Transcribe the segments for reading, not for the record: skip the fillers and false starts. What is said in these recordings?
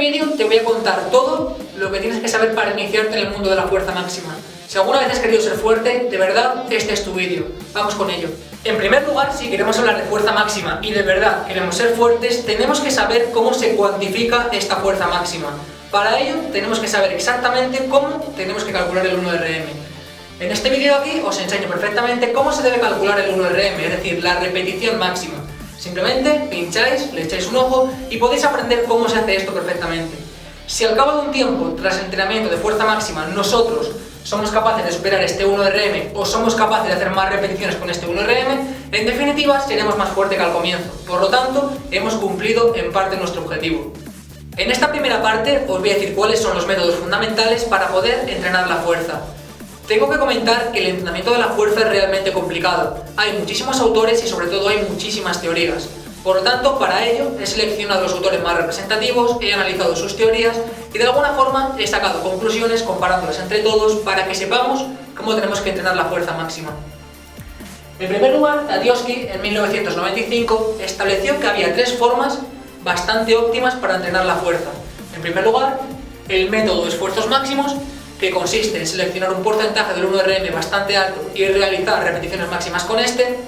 vídeo te voy a contar todo lo que tienes que saber para iniciarte en el mundo de la fuerza máxima. Si alguna vez has querido ser fuerte, de verdad, este es tu vídeo. Vamos con ello. En primer lugar, si queremos hablar de fuerza máxima y de verdad queremos ser fuertes, tenemos que saber cómo se cuantifica esta fuerza máxima. Para ello, tenemos que saber exactamente cómo tenemos que calcular el 1RM. En este vídeo de aquí os enseño perfectamente cómo se debe calcular el 1RM, es decir, la repetición máxima. Simplemente pincháis, le echáis un ojo y podéis aprender cómo se hace esto perfectamente. Si al cabo de un tiempo, tras el entrenamiento de fuerza máxima, nosotros somos capaces de superar este 1RM o somos capaces de hacer más repeticiones con este 1RM, en definitiva seremos más fuertes que al comienzo. Por lo tanto, hemos cumplido en parte nuestro objetivo. En esta primera parte os voy a decir cuáles son los métodos fundamentales para poder entrenar la fuerza. Tengo que comentar que el entrenamiento de la fuerza es realmente complicado. Hay muchísimos autores y sobre todo hay muchísimas teorías. Por lo tanto, para ello he seleccionado los autores más representativos, he analizado sus teorías y de alguna forma he sacado conclusiones comparándolas entre todos para que sepamos cómo tenemos que entrenar la fuerza máxima. En primer lugar, Tadioski en 1995 estableció que había tres formas bastante óptimas para entrenar la fuerza. En primer lugar, el método de esfuerzos máximos, que consiste en seleccionar un porcentaje del 1RM bastante alto y realizar repeticiones máximas con este.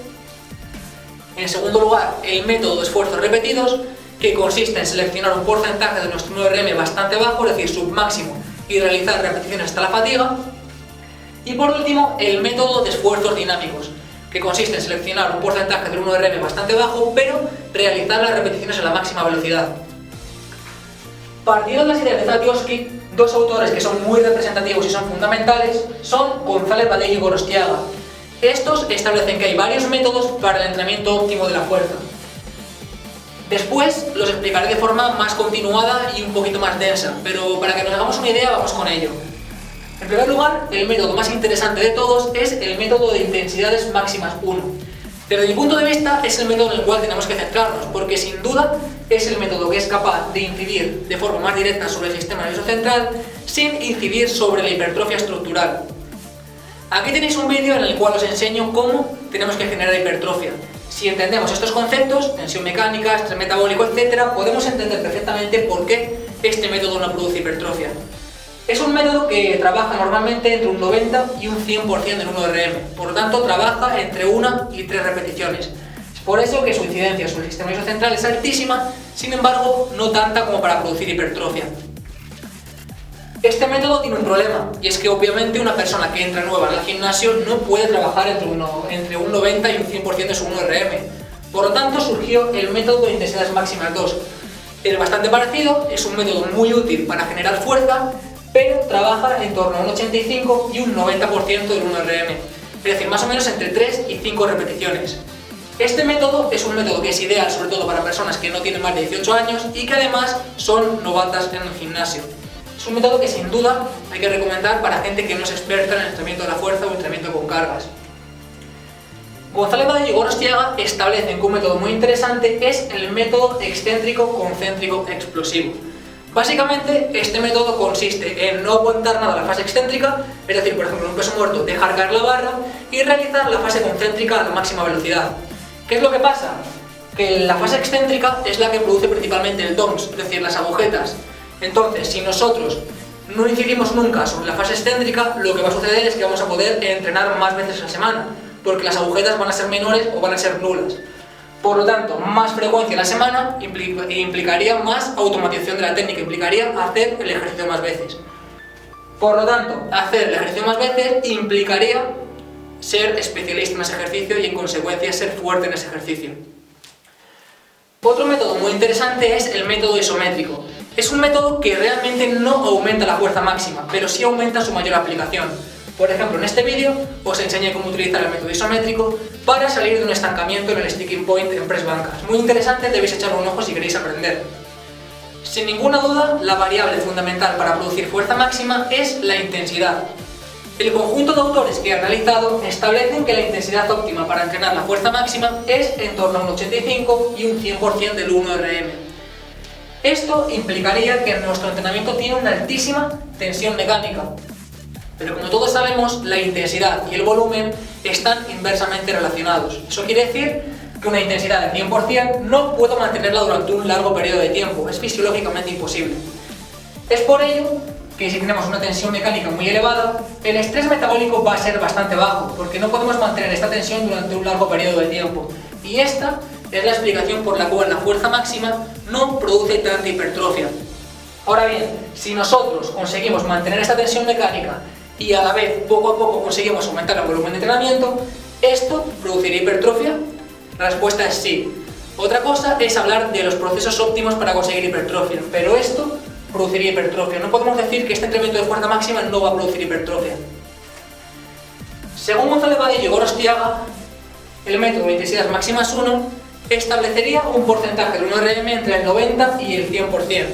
En segundo lugar, el método de esfuerzos repetidos, que consiste en seleccionar un porcentaje de nuestro 1RM bastante bajo, es decir, submáximo, y realizar repeticiones hasta la fatiga. Y por último, el método de esfuerzos dinámicos, que consiste en seleccionar un porcentaje del 1RM bastante bajo, pero realizar las repeticiones a la máxima velocidad. Partiendo de las ideas de Tadioski, dos autores que son muy representativos y son fundamentales son González Vadillo y Gorostiaga. Estos establecen que hay varios métodos para el entrenamiento óptimo de la fuerza. Después los explicaré de forma más continuada y un poquito más densa, pero para que nos hagamos una idea vamos con ello. En primer lugar, el método más interesante de todos es el método de intensidades máximas 1. Desde mi punto de vista es el método en el cual tenemos que centrarnos, porque sin duda es el método que es capaz de incidir de forma más directa sobre el sistema nervioso central sin incidir sobre la hipertrofia estructural. Aquí tenéis un vídeo en el cual os enseño cómo tenemos que generar hipertrofia. Si entendemos estos conceptos, tensión mecánica, estrés metabólico, etc., podemos entender perfectamente por qué este método no produce hipertrofia. Es un método que trabaja normalmente entre un 90 y un 100% del 1RM, por lo tanto trabaja entre 1 y 3 repeticiones. Es por eso que su incidencia sobre el sistema nervioso central es altísima, sin embargo no tanta como para producir hipertrofia. Este método tiene un problema, y es que obviamente una persona que entra nueva en el gimnasio no puede trabajar entre un 90 y un 100% de su 1RM. Por lo tanto surgió el método de intensidades máximas 2. Es bastante parecido, es un método muy útil para generar fuerza, pero trabaja en torno a un 85 y un 90% del 1RM, es decir, más o menos entre 3 y 5 repeticiones. Este método es un método que es ideal sobre todo para personas que no tienen más de 18 años y que además son novatas en el gimnasio. Es un método que sin duda hay que recomendar para gente que no es experta en el entrenamiento de la fuerza o entrenamiento con cargas. González Vadillo y Gorostiaga establecen que un método muy interesante es el método excéntrico concéntrico explosivo. Básicamente, este método consiste en no aguantar nada la fase excéntrica, es decir, por ejemplo, en un peso muerto, dejar caer la barra y realizar la fase concéntrica a la máxima velocidad. ¿Qué es lo que pasa? Que la fase excéntrica es la que produce principalmente el DOMS, es decir, las agujetas. Entonces, si nosotros no incidimos nunca sobre la fase excéntrica, lo que va a suceder es que vamos a poder entrenar más veces a la semana, porque las agujetas van a ser menores o van a ser nulas. Por lo tanto, más frecuencia en la semana implicaría más automatización de la técnica, implicaría hacer el ejercicio más veces. Por lo tanto, hacer el ejercicio más veces implicaría ser especialista en ese ejercicio y en consecuencia ser fuerte en ese ejercicio. Otro método muy interesante es el método isométrico. Es un método que realmente no aumenta la fuerza máxima, pero sí aumenta su mayor aplicación. Por ejemplo, en este vídeo os enseñé cómo utilizar el método isométrico para salir de un estancamiento en el sticking point en press banca. Es muy interesante, debéis echarle un ojo si queréis aprender. Sin ninguna duda, la variable fundamental para producir fuerza máxima es la intensidad. El conjunto de autores que he analizado establecen que la intensidad óptima para entrenar la fuerza máxima es en torno a un 85 y un 100% del 1RM. Esto implicaría que nuestro entrenamiento tiene una altísima tensión mecánica. Pero como todos sabemos, la intensidad y el volumen están inversamente relacionados. Eso quiere decir que una intensidad del 100% no puedo mantenerla durante un largo periodo de tiempo, es fisiológicamente imposible. Es por ello que si tenemos una tensión mecánica muy elevada, el estrés metabólico va a ser bastante bajo, porque no podemos mantener esta tensión durante un largo periodo de tiempo. Y esta es la explicación por la cual la fuerza máxima no produce tanta hipertrofia. Ahora bien, si nosotros conseguimos mantener esta tensión mecánica y a la vez poco a poco conseguimos aumentar el volumen de entrenamiento, ¿esto produciría hipertrofia? La respuesta es sí. Otra cosa es hablar de los procesos óptimos para conseguir hipertrofia, pero esto produciría hipertrofia. No podemos decir que este entrenamiento de fuerza máxima no va a producir hipertrofia. Según González Badillo y Gorostiaga, el método de intensidades máximas 1 establecería un porcentaje de 1RM entre el 90 y el 100%.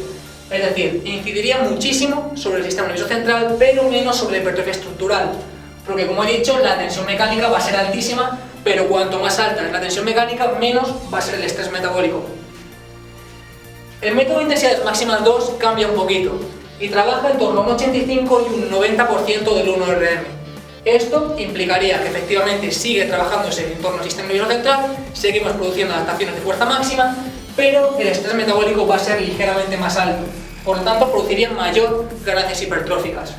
Es decir, incidiría muchísimo sobre el sistema nervioso central, pero menos sobre la hipertrofia estructural. Porque, como he dicho, la tensión mecánica va a ser altísima, pero cuanto más alta es la tensión mecánica, menos va a ser el estrés metabólico. El método de intensidades máximas 2 cambia un poquito y trabaja en torno a un 85 y un 90% del 1RM. Esto implicaría que efectivamente sigue trabajándose en torno al sistema nervioso central, seguimos produciendo adaptaciones de fuerza máxima, pero el estrés metabólico va a ser ligeramente más alto, por lo tanto produciría mayor ganancias hipertróficas.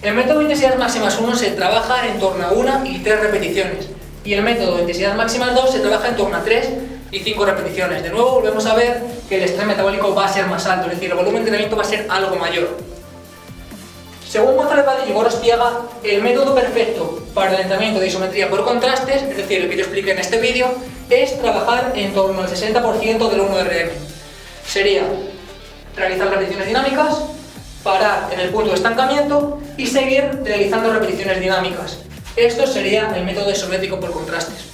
El método de intensidades máximas 1 se trabaja en torno a 1 y 3 repeticiones, y el método de intensidades máximas 2 se trabaja en torno a 3 y 5 repeticiones. De nuevo volvemos a ver que el estrés metabólico va a ser más alto, es decir, el volumen de entrenamiento va a ser algo mayor. Según González Badillo y Gorostiaga, el método perfecto para el entrenamiento de isometría por contrastes, es decir, el que yo expliqué en este vídeo, es trabajar en torno al 60% del 1RM. Sería realizar repeticiones dinámicas, parar en el punto de estancamiento y seguir realizando repeticiones dinámicas. Esto sería el método isométrico por contrastes.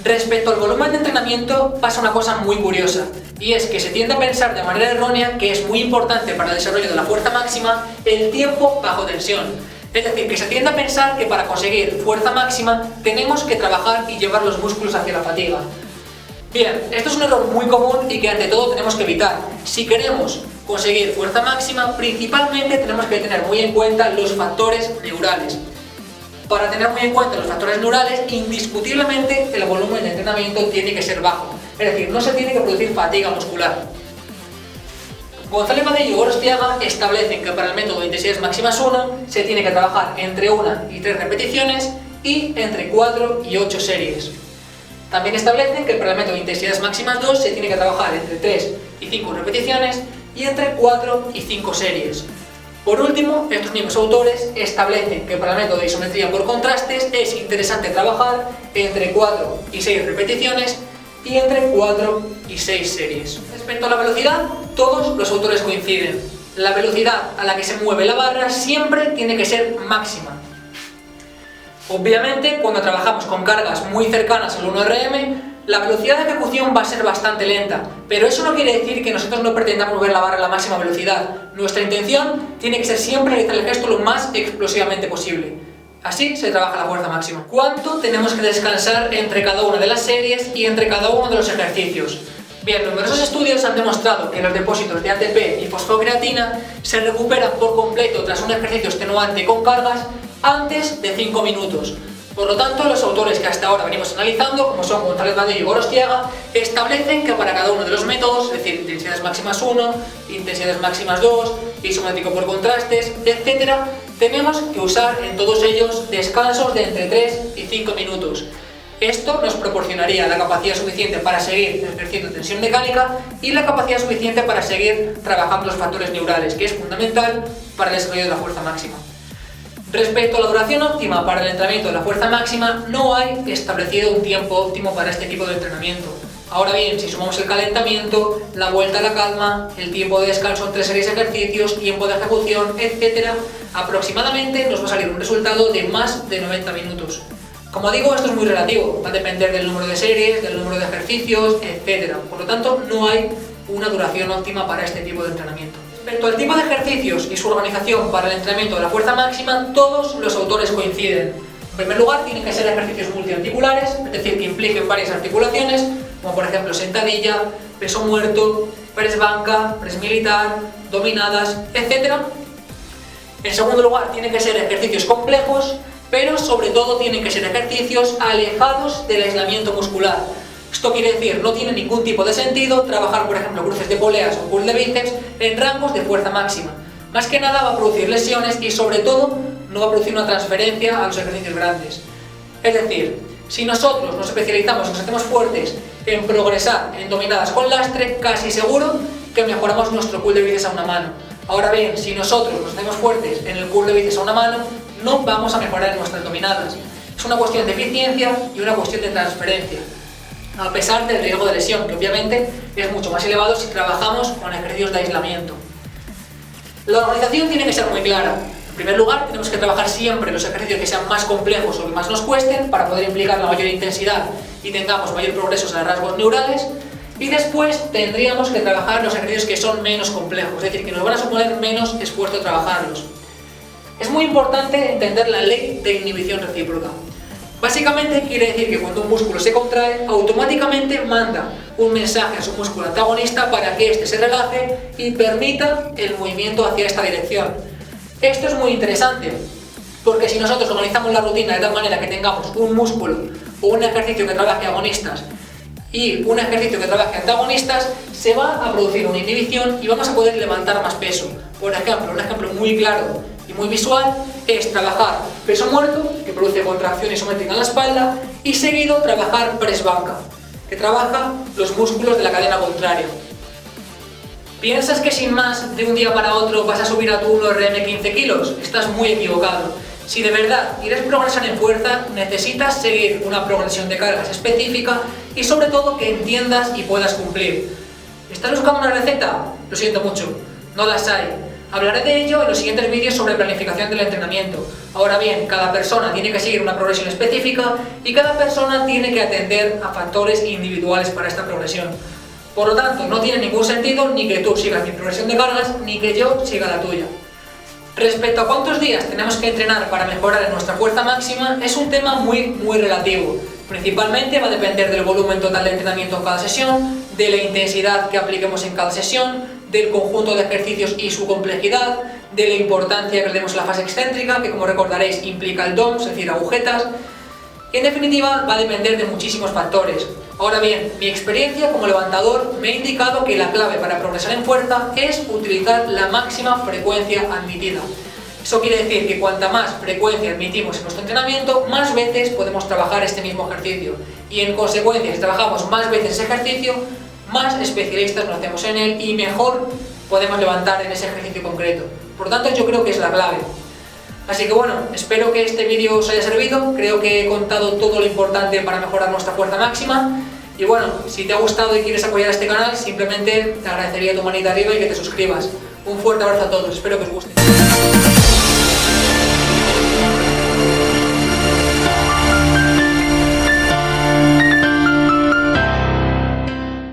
Respecto al volumen de entrenamiento pasa una cosa muy curiosa, y es que se tiende a pensar de manera errónea que es muy importante para el desarrollo de la fuerza máxima el tiempo bajo tensión. Es decir, que se tiende a pensar que para conseguir fuerza máxima tenemos que trabajar y llevar los músculos hacia la fatiga. Bien, esto es un error muy común y que ante todo tenemos que evitar. Si queremos conseguir fuerza máxima, principalmente tenemos que tener muy en cuenta los factores neurales. Para tener muy en cuenta los factores neurales, indiscutiblemente el volumen de entrenamiento tiene que ser bajo, es decir, no se tiene que producir fatiga muscular. González Badillo y Gorostiaga establecen que para el método de intensidades máximas 1 se tiene que trabajar entre 1 y 3 repeticiones y entre 4 y 8 series. También establecen que para el método de intensidades máximas 2 se tiene que trabajar entre 3 y 5 repeticiones y entre 4 y 5 series. Por último, estos mismos autores establecen que para el método de isometría por contrastes es interesante trabajar entre 4 y 6 repeticiones y entre 4 y 6 series. Respecto a la velocidad, todos los autores coinciden. La velocidad a la que se mueve la barra siempre tiene que ser máxima. Obviamente, cuando trabajamos con cargas muy cercanas al 1RM, la velocidad de ejecución va a ser bastante lenta, pero eso no quiere decir que nosotros no pretendamos mover la barra a la máxima velocidad. Nuestra intención tiene que ser siempre realizar el gesto lo más explosivamente posible. Así se trabaja la fuerza máxima. ¿Cuánto tenemos que descansar entre cada una de las series y entre cada uno de los ejercicios? Bien, numerosos estudios han demostrado que los depósitos de ATP y fosfocreatina se recuperan por completo tras un ejercicio extenuante con cargas antes de 5 minutos. Por lo tanto, los autores que hasta ahora venimos analizando, como son González Badillo y Gorostiaga, establecen que para cada uno de los métodos, es decir, intensidades máximas 1, intensidades máximas 2, isométrico por contrastes, etc., tenemos que usar en todos ellos descansos de entre 3 y 5 minutos. Esto nos proporcionaría la capacidad suficiente para seguir ejerciendo tensión mecánica y la capacidad suficiente para seguir trabajando los factores neurales, que es fundamental para el desarrollo de la fuerza máxima. Respecto a la duración óptima para el entrenamiento de la fuerza máxima, no hay establecido un tiempo óptimo para este tipo de entrenamiento. Ahora bien, si sumamos el calentamiento, la vuelta a la calma, el tiempo de descanso entre series de ejercicios, tiempo de ejecución, etc., aproximadamente nos va a salir un resultado de más de 90 minutos. Como digo, esto es muy relativo, va a depender del número de series, del número de ejercicios, etc. Por lo tanto, no hay una duración óptima para este tipo de entrenamiento. Respecto al tipo de ejercicios y su organización para el entrenamiento de la fuerza máxima, todos los autores coinciden. En primer lugar, tienen que ser ejercicios multiarticulares, es decir, que impliquen varias articulaciones, como por ejemplo sentadilla, peso muerto, press banca, press militar, dominadas, etc. En segundo lugar, tienen que ser ejercicios complejos, pero sobre todo tienen que ser ejercicios alejados del aislamiento muscular. Esto quiere decir, no tiene ningún tipo de sentido trabajar, por ejemplo, cruces de poleas o curls de bíceps en rangos de fuerza máxima. Más que nada va a producir lesiones y sobre todo no va a producir una transferencia a los ejercicios grandes. Es decir, si nosotros nos especializamos y nos hacemos fuertes en progresar en dominadas con lastre, casi seguro que mejoramos nuestro curl de bíceps a una mano. Ahora bien, si nosotros nos hacemos fuertes en el curl de bíceps a una mano, no vamos a mejorar en nuestras dominadas. Es una cuestión de eficiencia y una cuestión de transferencia, a pesar del riesgo de lesión, que obviamente es mucho más elevado si trabajamos con ejercicios de aislamiento. La organización tiene que ser muy clara. En primer lugar, tenemos que trabajar siempre los ejercicios que sean más complejos o que más nos cuesten para poder implicar la mayor intensidad y tengamos mayor progreso en los rasgos neurales. Y después tendríamos que trabajar los ejercicios que son menos complejos, es decir, que nos van a suponer menos esfuerzo trabajarlos. Es muy importante entender la ley de inhibición recíproca. Básicamente quiere decir que cuando un músculo se contrae, automáticamente manda un mensaje a su músculo antagonista para que éste se relaje y permita el movimiento hacia esta dirección. Esto es muy interesante, porque si nosotros organizamos la rutina de tal manera que tengamos un músculo o un ejercicio que trabaje agonistas y un ejercicio que trabaje antagonistas, se va a producir una inhibición y vamos a poder levantar más peso. Por ejemplo, un ejemplo muy claro y muy visual es trabajar peso muerto, que produce contracción isométrica en la espalda, y seguido trabajar press banca, que trabaja los músculos de la cadena contraria. ¿Piensas que sin más, de un día para otro, vas a subir a tu 1RM 15 kilos? Estás muy equivocado. Si de verdad quieres progresar en fuerza, necesitas seguir una progresión de cargas específica y sobre todo que entiendas y puedas cumplir. ¿Estás buscando una receta? Lo siento mucho, no las hay. Hablaré de ello en los siguientes vídeos sobre planificación del entrenamiento. Ahora bien, cada persona tiene que seguir una progresión específica y cada persona tiene que atender a factores individuales para esta progresión. Por lo tanto, no tiene ningún sentido ni que tú sigas mi progresión de cargas ni que yo siga la tuya. Respecto a cuántos días tenemos que entrenar para mejorar en nuestra fuerza máxima, es un tema muy relativo. Principalmente va a depender del volumen total de entrenamiento en cada sesión, de la intensidad que apliquemos en cada sesión, del conjunto de ejercicios y su complejidad, de la importancia que le demos a la fase excéntrica, que como recordaréis implica el DOM, es decir, agujetas. Y en definitiva va a depender de muchísimos factores. Ahora bien, mi experiencia como levantador me ha indicado que la clave para progresar en fuerza es utilizar la máxima frecuencia admitida. Eso quiere decir que cuanta más frecuencia admitimos en nuestro entrenamiento, más veces podemos trabajar este mismo ejercicio. Y en consecuencia, si trabajamos más veces ese ejercicio, más especialistas nos hacemos en él y mejor podemos levantar en ese ejercicio concreto. Por lo tanto, yo creo que es la clave. Así que bueno, espero que este vídeo os haya servido. Creo que he contado todo lo importante para mejorar nuestra fuerza máxima. Y bueno, si te ha gustado y quieres apoyar este canal, simplemente te agradecería tu manita arriba y que te suscribas. Un fuerte abrazo a todos, espero que os guste.